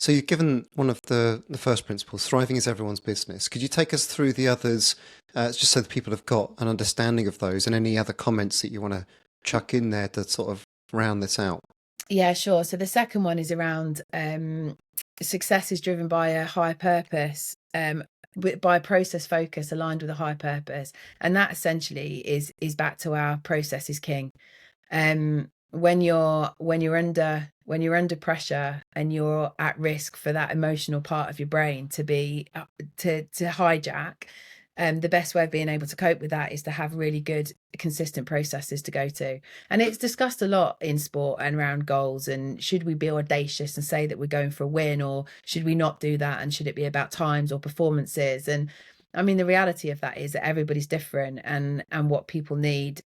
So you've given one of the first principles, thriving is everyone's business. Could you take us through the others, just so that people have got an understanding of those, and any other comments that you want to chuck in there to sort of round this out? Yeah, sure. So the second one is around success is driven by a higher purpose, by a process focus aligned with a higher purpose, and that essentially is back to our process is king. When you're under pressure and you're at risk for that emotional part of your brain to be to hijack, the best way of being able to cope with that is to have really good consistent processes to go to. And it's discussed a lot in sport and around goals, and should we be audacious and say that we're going for a win, or should we not do that, and should it be about times or performances? And I mean, the reality of that is that everybody's different, and what people need,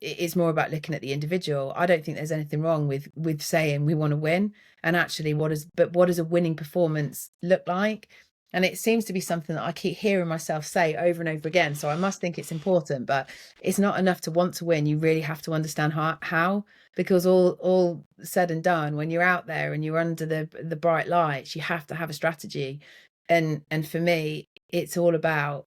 it's more about looking at the individual. I don't think there's anything wrong with saying we want to win, and actually what does a winning performance look like? And it seems to be something that I keep hearing myself say over and over again, so I must think it's important, but it's not enough to want to win. You really have to understand how, because all said and done, when you're out there and you're under the bright lights, you have to have a strategy. And for me, it's all about,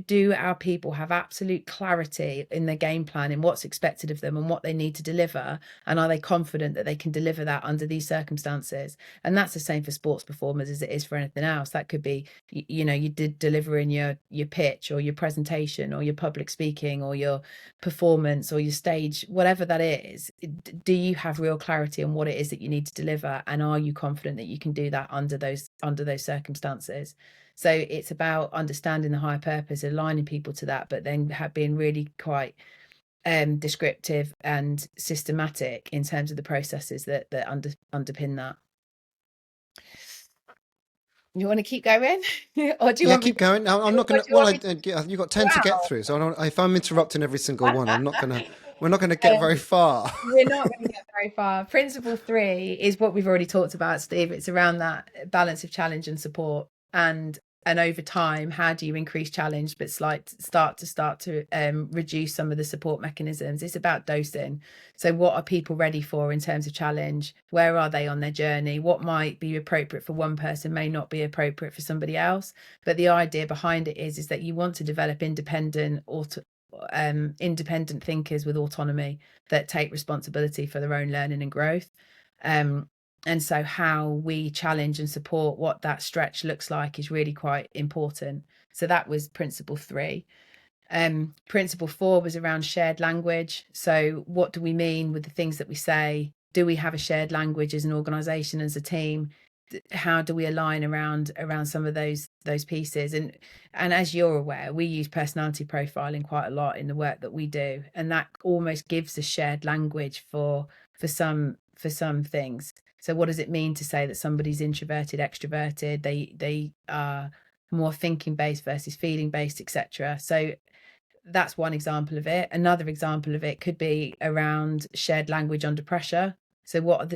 do our people have absolute clarity in their game plan, in what's expected of them and what they need to deliver, and are they confident that they can deliver that under these circumstances? And that's the same for sports performers as it is for anything else. That could be, you did delivering your pitch or your presentation or your public speaking or your performance or your stage, whatever that is. Do you have real clarity on what it is that you need to deliver, and are you confident that you can do that under those circumstances? So it's about understanding the higher purpose, aligning people to that, but then being really quite descriptive and systematic in terms of the processes that underpin that. You want to keep going, or do you Yeah, want me? keep going. No, I'm not Or going do to. you Well, want me? you've got 10 to get through. So if I'm interrupting every single one, I'm not going to. We're not going to get Wow. very far. We're not going to get very far. Principle 3 is what we've already talked about, Steve. It's around that balance of challenge and support, and over time, how do you increase challenge but start to reduce some of the support mechanisms? It's about dosing. So what are people ready for in terms of challenge? Where are they on their journey? What might be appropriate for one person may not be appropriate for somebody else. But the idea behind it is that you want to develop independent thinkers with autonomy, that take responsibility for their own learning and growth. And so how we challenge and support what that stretch looks like is really quite important. So that was principle 3. Principle 4 was around shared language. So what do we mean with the things that we say? Do we have a shared language as an organization, as a team? How do we align around some of those pieces? And as you're aware, we use personality profiling quite a lot in the work that we do, and that almost gives a shared language for some things. So what does it mean to say that somebody's introverted, extroverted? They are more thinking based versus feeling based, etc. So that's one example of it. Another example of it could be around shared language under pressure. So what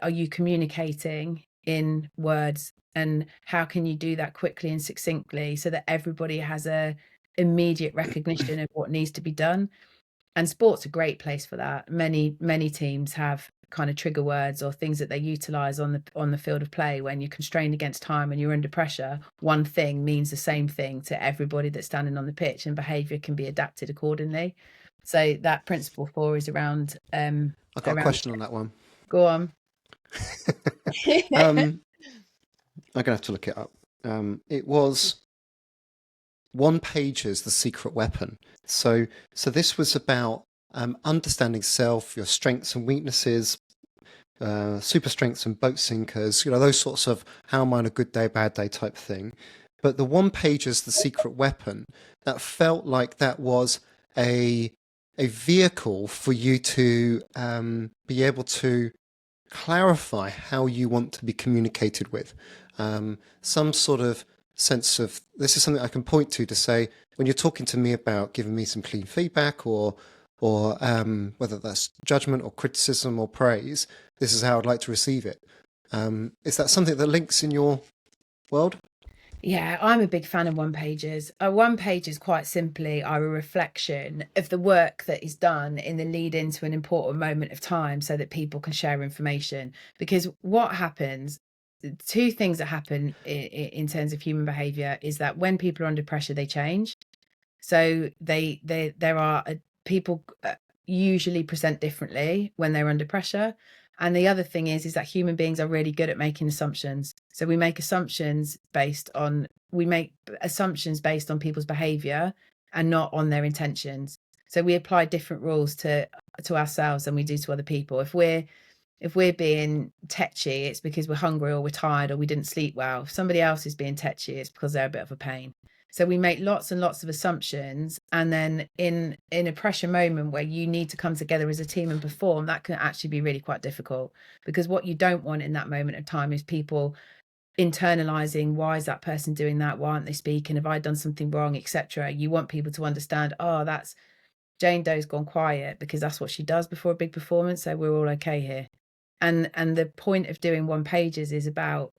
are you communicating in words, and how can you do that quickly and succinctly so that everybody has a immediate recognition of what needs to be done? And sport's a great place for that. Many teams have kind of trigger words or things that they utilize on the field of play. When you're constrained against time and you're under pressure, one thing means the same thing to everybody that's standing on the pitch, and behavior can be adapted accordingly. So that principle 4 is around I've got a question on that one. go on. I'm going to have to look it up. It was one pager's The Secret Weapon. So this was about understanding self, your strengths and weaknesses, super strengths and boat sinkers, those sorts of how am I on a good day, bad day type thing. But the one pager's The Secret Weapon, that felt like that was a vehicle for you to be able to clarify how you want to be communicated with. Some sort of sense of, this is something I can point to say, when you're talking to me about giving me some clean feedback, or whether that's judgment or criticism or praise, this is how I'd like to receive it. Is that something that links in your world? Yeah, I'm a big fan of one pages. One pages quite simply are a reflection of the work that is done in the lead into an important moment of time so that people can share information. Because what happens, two things that happen in terms of human behavior is that when people are under pressure, they change. So there are people usually present differently when they're under pressure. And the other thing is that human beings are really good at making assumptions. So we make assumptions based on people's behavior and not on their intentions. So we apply different rules to ourselves than we do to other people. If we're being tetchy, it's because we're hungry or we're tired or we didn't sleep well. If somebody else is being tetchy, it's because they're a bit of a pain. So we make lots and lots of assumptions, and then in a pressure moment where you need to come together as a team and perform, that can actually be really quite difficult, because what you don't want in that moment of time is people internalizing, why is that person doing that, why aren't they speaking, have I done something wrong, etc. You want people to understand, oh, that's Jane Doe's gone quiet because that's what she does before a big performance, so we're all okay here. And the point of doing one pages is about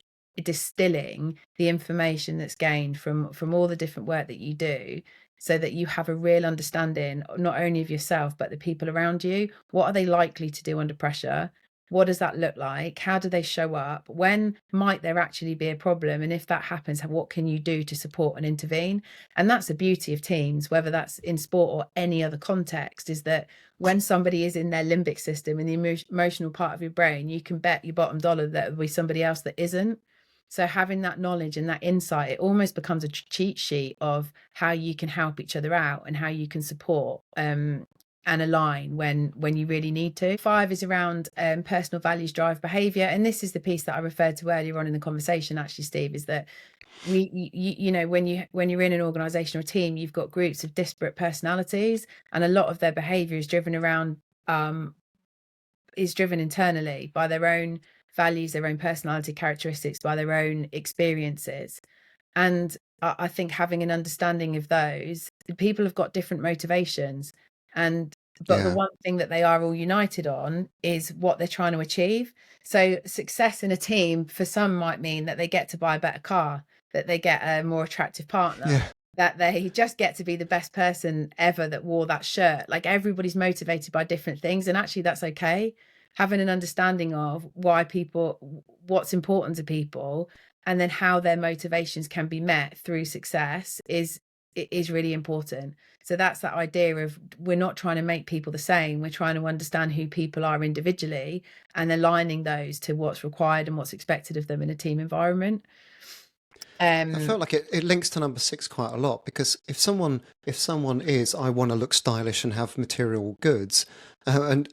distilling the information that's gained from all the different work that you do, so that you have a real understanding not only of yourself but the people around you. What are they likely to do under pressure? What does that look like? How do they show up? When might there actually be a problem? And if that happens, what can you do to support and intervene? And that's the beauty of teams, whether that's in sport or any other context, is that when somebody is in their limbic system, in the emotional part of your brain, you can bet your bottom dollar that there'll be somebody else that isn't. So having that knowledge and that insight, it almost becomes a cheat sheet of how you can help each other out and how you can support and align when you really need to. 5 is around personal values drive behavior, and this is the piece that I referred to earlier on in the conversation, actually, Steve, is that when you're in an organization or team, you've got groups of disparate personalities, and a lot of their behavior is driven internally by their own values, their own personality characteristics, by their own experiences. And I think having an understanding of those, people have got different motivations, but the Yeah. one thing that they are all united on is what they're trying to achieve. So success in a team for some might mean that they get to buy a better car, that they get a more attractive partner, Yeah. that they just get to be the best person ever that wore that shirt. Like, everybody's motivated by different things, and actually that's okay. Having an understanding of what's important to people, and then how their motivations can be met through success is really important. So that's that idea of, we're not trying to make people the same, we're trying to understand who people are individually and aligning those to what's required and what's expected of them in a team environment. I felt like it links to number 6 quite a lot, because if someone is, I want to look stylish and have material goods, and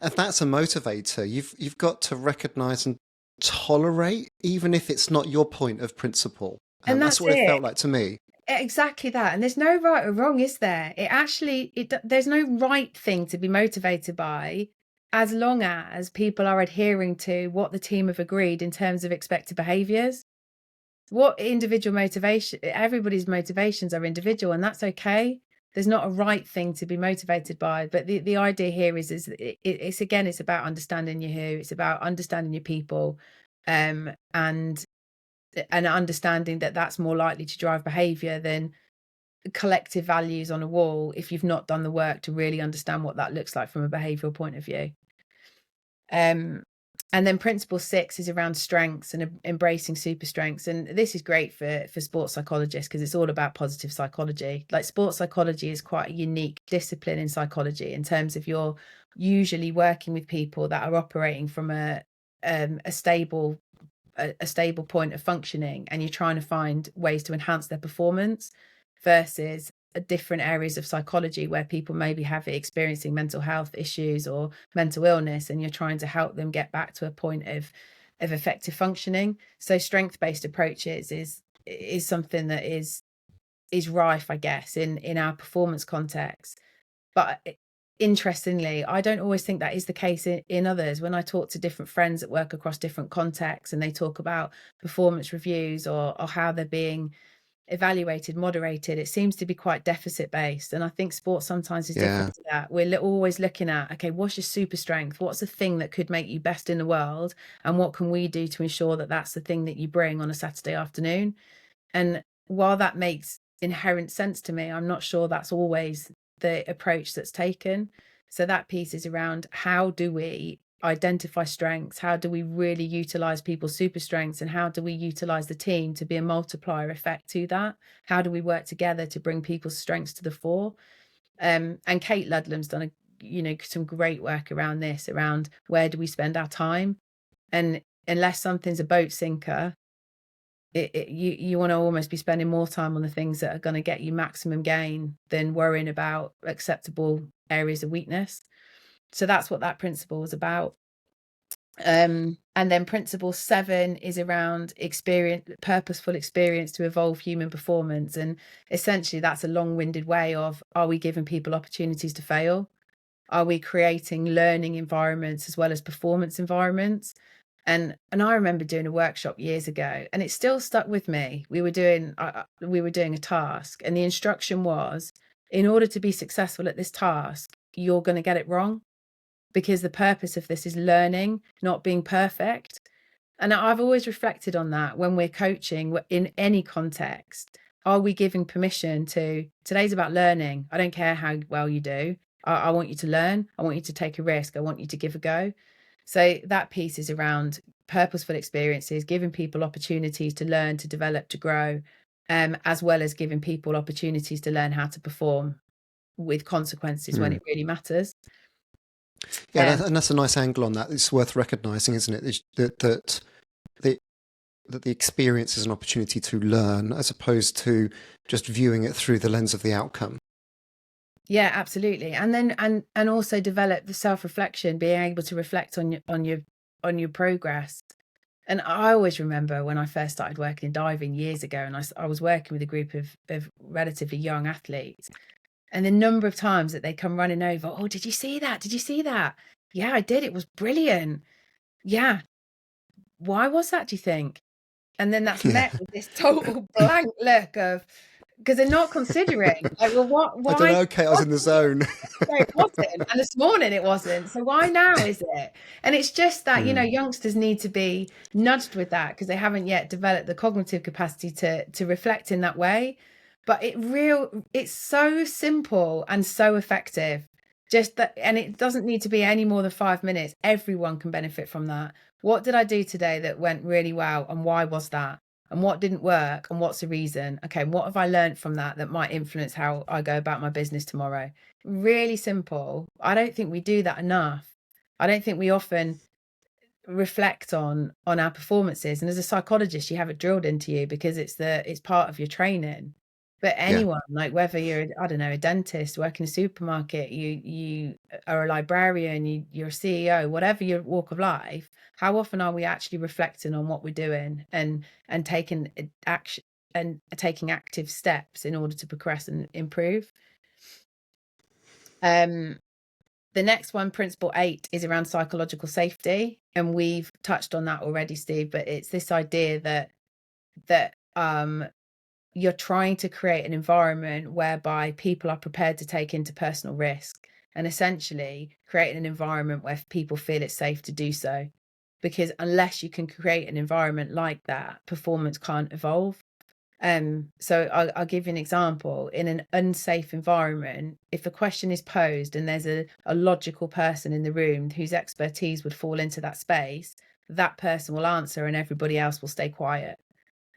if that's a motivator, you've got to recognise and tolerate, even if it's not your point of principle. And That's that's what it it. felt like to me. Exactly that. And there's no right or wrong, is there? There's no right thing to be motivated by, as long as people are adhering to what the team have agreed in terms of expected behaviors. What individual motivation, everybody's motivations are individual, and that's okay. There's not a right thing to be motivated by, but the idea here is it's again, it's about understanding your who, it's about understanding your people, and understanding that that's more likely to drive behavior than collective values on a wall if you've not done the work to really understand what that looks like from a behavioral point of view. And then principle 6 is around strengths and embracing super strengths. And this is great for sports psychologists, because it's all about positive psychology. Like, sports psychology is quite a unique discipline in psychology, in terms of you're usually working with people that are operating from a stable point of functioning, and you're trying to find ways to enhance their performance, versus different areas of psychology where people maybe have experiencing mental health issues or mental illness, and you're trying to help them get back to a point of effective functioning. So strength-based approaches is something that is rife, I guess, in our performance context. But interestingly, I don't always think that is the case in others. When I talk to different friends that work across different contexts, and they talk about performance reviews or how they're being evaluated, moderated. It seems to be quite deficit based, and I think sports sometimes is Yeah. different to that. We're always looking at, okay, what's your super strength, what's the thing that could make you best in the world, and what can we do to ensure that that's the thing that you bring on a Saturday afternoon. And while that makes inherent sense to me, I'm not sure that's always the approach that's taken. So that piece is around, how do we identify strengths? How do we really utilize people's super strengths? And how do we utilize the team to be a multiplier effect to that? How do we work together to bring people's strengths to the fore? And Kate Ludlam's done some great work around this, around where do we spend our time? And unless something's a boat sinker, you want to almost be spending more time on the things that are going to get you maximum gain than worrying about acceptable areas of weakness. So that's what that principle is about. And then principle 7 is around purposeful experience to evolve human performance. And essentially that's a long-winded way of, are we giving people opportunities to fail? Are we creating learning environments as well as performance environments? And I remember doing a workshop years ago, and it still stuck with me. We were doing a task, and the instruction was, in order to be successful at this task, you're going to get it wrong, because the purpose of this is learning, not being perfect. And I've always reflected on that when we're coaching in any context. Are we giving permission to, today's about learning. I don't care how well you do. I want you to learn. I want you to take a risk. I want you to give a go. So that piece is around purposeful experiences, giving people opportunities to learn, to develop, to grow, as well as giving people opportunities to learn how to perform with consequences when it really matters. Yeah, and that's a nice angle on that. It's worth recognising, isn't it? That the experience is an opportunity to learn, as opposed to just viewing it through the lens of the outcome. Yeah, absolutely. And then and also develop the self-reflection, being able to reflect on your progress. And I always remember when I first started working in diving years ago, and I was working with a group of relatively young athletes, and the number of times that they come running over, oh, did you see that? Did you see that? Yeah, I did. It was brilliant. Yeah. Why was that, do you think? And then that's Yeah. met with this total blank look of, because they're not considering, like, well, I don't why know, Kate, I was in the zone. no, it wasn't. And this morning it wasn't. So why now is it? And it's just that, youngsters need to be nudged with that, because they haven't yet developed the cognitive capacity to reflect in that way. But it's so simple and so effective. Just that, and it doesn't need to be any more than 5 minutes. Everyone can benefit from that. What did I do today that went really well, and why was that? And what didn't work, and what's the reason? Okay, what have I learned from that might influence how I go about my business tomorrow? Really simple. I don't think we do that enough. I don't think we often reflect on our performances. And as a psychologist, you have it drilled into you because it's part of your training. But Yeah. anyone, like whether you're, I don't know, a dentist, working in a supermarket, you are a librarian, you're a CEO, whatever your walk of life, how often are we actually reflecting on what we're doing and taking action and taking active steps in order to progress and improve? The next one, principle 8, is around psychological safety, and we've touched on that already, Steve. But it's this idea that you're trying to create an environment whereby people are prepared to take interpersonal risk, and essentially creating an environment where people feel it's safe to do so. Because unless you can create an environment like that, performance can't evolve. So I'll give you an example. In an unsafe environment, if a question is posed and there's a logical person in the room whose expertise would fall into that space, that person will answer and everybody else will stay quiet.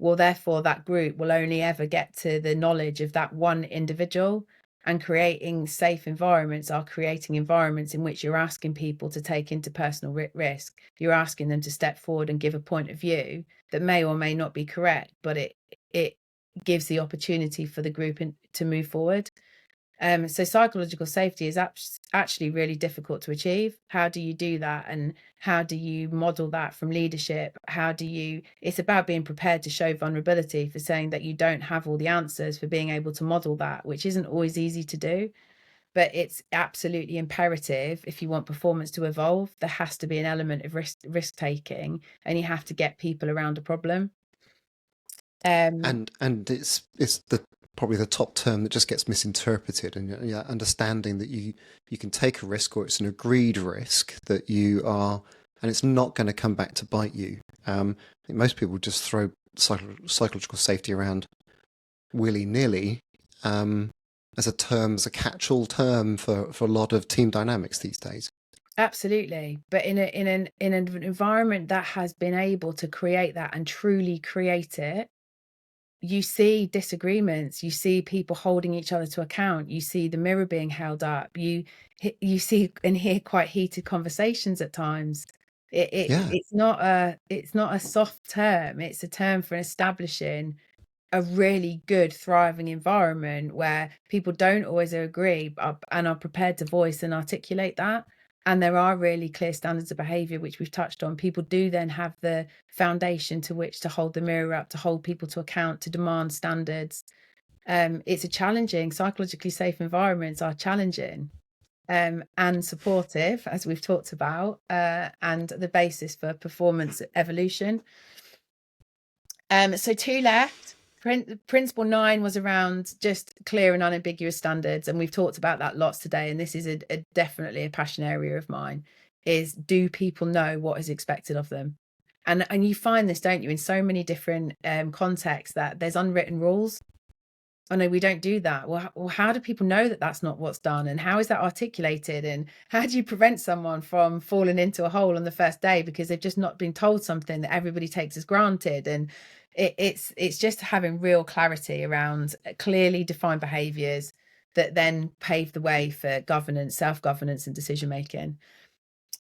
Well, therefore, that group will only ever get to the knowledge of that one individual. And creating safe environments are creating environments in which you're asking people to take interpersonal risk. You're asking them to step forward and give a point of view that may or may not be correct, but it gives the opportunity for the group to move forward. So psychological safety is actually really difficult to achieve. How do you do that? And how do you model that from leadership? It's about being prepared to show vulnerability, for saying that you don't have all the answers, for being able to model that, which isn't always easy to do. But it's absolutely imperative. If you want performance to evolve, there has to be an element of risk taking, and you have to get people around a problem. Um, And it's the probably the top term that just gets misinterpreted. And yeah, understanding that you can take a risk, or it's an agreed risk that you are, and it's not going to come back to bite you. I think most people just throw psychological safety around willy nilly, as a term, as a catch-all term for a lot of team dynamics these days. Absolutely. But in an environment that has been able to create that and truly create it, you see disagreements, you see people holding each other to account, you see the mirror being held up, you see and hear quite heated conversations at times. Yeah, It's not a soft term, it's a term for establishing a really good thriving environment where people don't always agree and are prepared to voice and articulate that, and there are really clear standards of behavior which we've touched on. People do then have the foundation to which to hold the mirror up, to hold people to account, to demand standards. It's a challenging, psychologically safe environments are challenging, and supportive, as we've talked about, and the basis for performance evolution. So two left. Principle 9 was around just clear and unambiguous standards, and we've talked about that lots today. And this is definitely a passion area of mine: is do people know what is expected of them? And you find this, don't you, in so many different contexts, that there's unwritten rules. Oh no, we don't do that. Well, how do people know that that's not what's done? And how is that articulated? And how do you prevent someone from falling into a hole on the first day because they've just not been told something that everybody takes as granted? And it's just having real clarity around clearly defined behaviors that then pave the way for governance, self-governance, and decision making.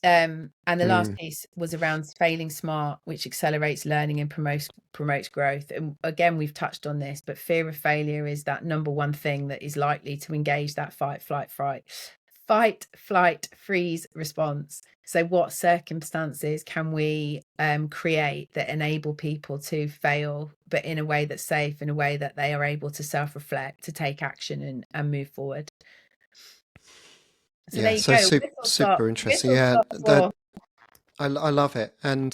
And the last mm, piece was around failing smart, which accelerates learning and promotes growth. And again, we've touched on this, but fear of failure is that number one thing that is likely to engage that fight, flight, freeze response. So what circumstances can we create that enable people to fail, but in a way that's safe, in a way that they are able to self-reflect, to take action and move forward? So there yeah. you So go. Whistle stop. super interesting. Whistle Yeah, stop that for. I love it. And